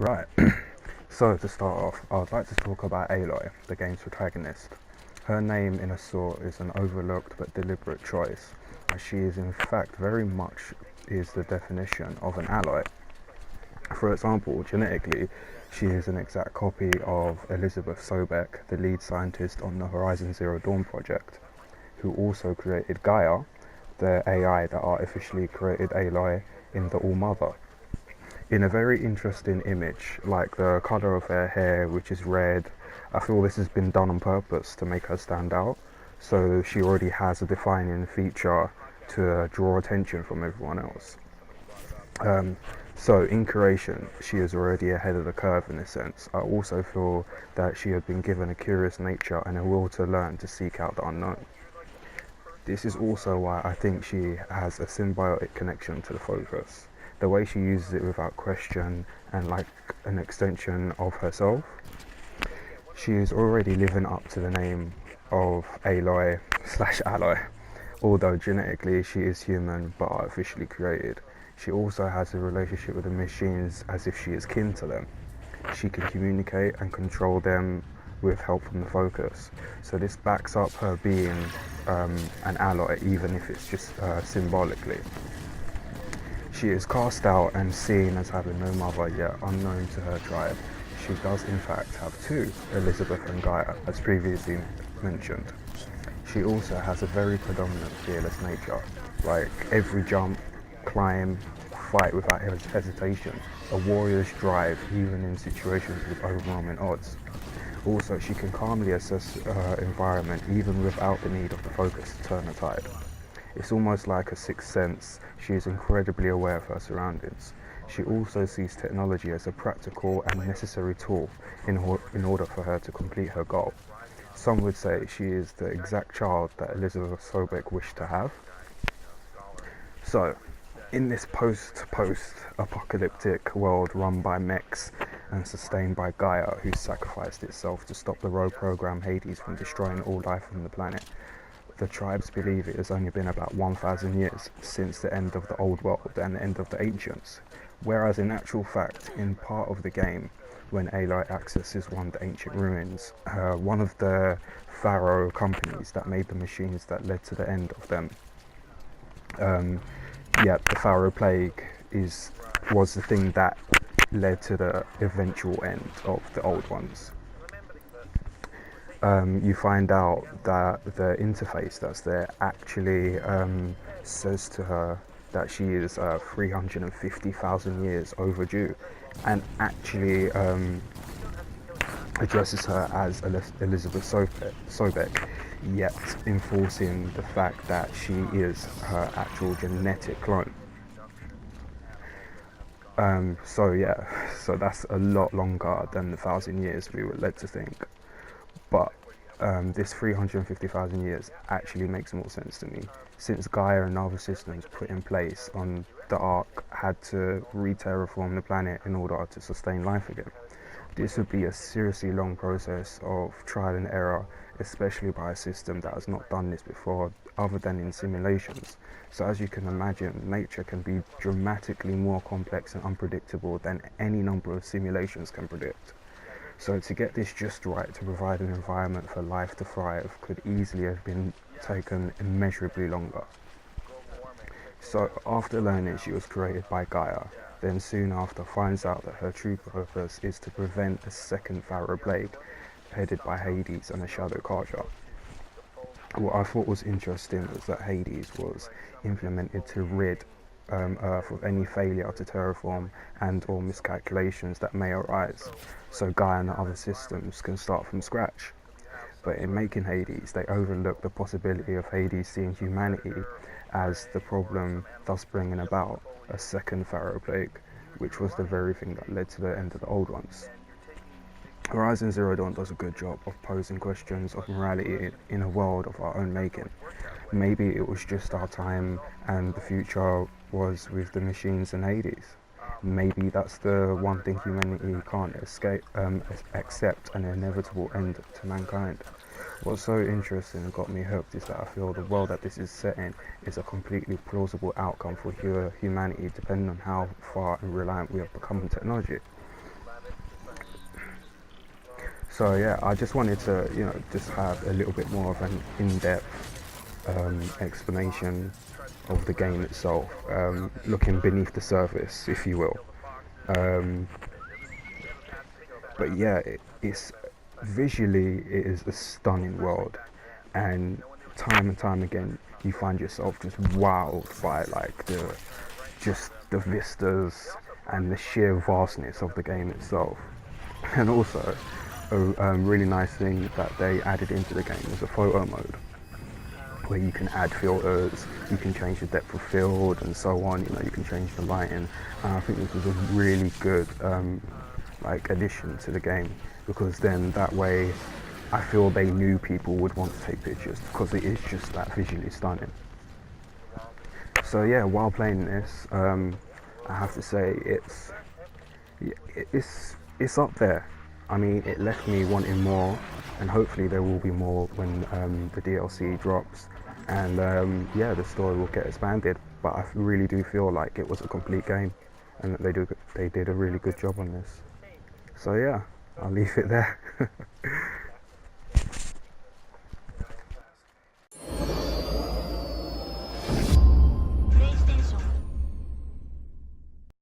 Right, so to start off, I would like to talk about Aloy, the game's protagonist. Her name, in a sort, is an overlooked but deliberate choice, as she is in fact very much is the definition of an alloy. For example, genetically, she is an exact copy of Elizabeth Sobek, the lead scientist on the Horizon Zero Dawn project, who also created Gaia, the AI that artificially created Aloy in the All-Mother. In a very interesting image, like the colour of her hair, which is red, I feel this has been done on purpose to make her stand out. So she already has a defining feature to draw attention from everyone else. Um, so in creation, she is already ahead of the curve in a sense. I also feel that she had been given a curious nature and a will to learn to seek out the unknown. This is also why I think she has a symbiotic connection to the Focus. The way she uses it without question and like an extension of herself. She is already living up to the name of Aloy slash Alloy. Although genetically she is human but artificially created, she also has a relationship with the machines as if she is kin to them. She can communicate and control them with help from the Focus. So this backs up her being an alloy, even if it's just symbolically. She is cast out and seen as having no mother, yet unknown to her tribe. She does in fact have two, Elizabeth and Gaia, as previously mentioned. She also has a very predominant fearless nature, like every jump, climb, fight without hesitation, a warrior's drive even in situations with overwhelming odds. Also, she can calmly assess her environment even without the need of the Focus to turn the tide. It's almost like a sixth sense. She is incredibly aware of her surroundings. She also sees technology as a practical and necessary tool in order for her to complete her goal. Some would say she is the exact child that Elizabeth Sobek wished to have. So, in this post-apocalyptic world run by mechs and sustained by Gaia, who sacrificed itself to stop the rogue program Hades from destroying all life on the planet, the tribes believe it has only been about 1,000 years since the end of the old world and the end of the ancients, whereas in actual fact, in part of the game, when Aloy accesses one of the ancient ruins, one of the Pharaoh companies that made the machines that led to the end of them, the Pharaoh Plague was the thing that led to the eventual end of the old ones. You find out that the interface that's there actually says to her that she is 350,000 years overdue, and actually addresses her as Elizabeth Sobek, yet enforcing the fact that she is her actual genetic clone. So that's a lot longer than the 1,000 years we were led to think. But this 350,000 years actually makes more sense to me, since Gaia and other systems put in place on the Ark had to re-terraform the planet in order to sustain life again. This would be a seriously long process of trial and error, especially by a system that has not done this before other than in simulations. So as you can imagine, nature can be dramatically more complex and unpredictable than any number of simulations can predict. So to get this just right, to provide an environment for life to thrive, could easily have been taken immeasurably longer. So after learning she was created by Gaia, then soon after finds out that her true purpose is to prevent a second Pharaoh Plague, headed by Hades and a Shadow Carja. What I thought was interesting was that Hades was implemented to rid Earth of any failure to terraform and or miscalculations that may arise, so Gaia and other systems can start from scratch. But in making Hades, they overlook the possibility of Hades seeing humanity as the problem, thus bringing about a second Pharaoh Plague, which was the very thing that led to the end of the old ones. Horizon Zero Dawn does a good job of posing questions of morality in a world of our own making. Maybe it was just our time and the future was with the machines and Hades. Maybe that's the one thing humanity can't accept, an inevitable end to mankind. What's so interesting and got me hooked is that I feel the world that this is set in is a completely plausible outcome for humanity, depending on how far and reliant we have become on technology. So yeah, I just wanted to, just have a little bit more of an in-depth explanation of the game itself, looking beneath the surface, if you will. Um, but yeah, it's visually it is a stunning world, and time again you find yourself just wowed by like the vistas and the sheer vastness of the game itself. And also, a really nice thing that they added into the game is a photo mode where you can add filters, you can change the depth of field and so on. You can change the lighting. And I think this was a really good like addition to the game, because then that way I feel they knew people would want to take pictures because it is just that visually stunning. So yeah, while playing this, I have to say it's up there. I mean, it left me wanting more, and hopefully there will be more when the DLC drops, and yeah, the story will get expanded. But I really do feel like it was a complete game, and that they did a really good job on this. So yeah, I'll leave it there.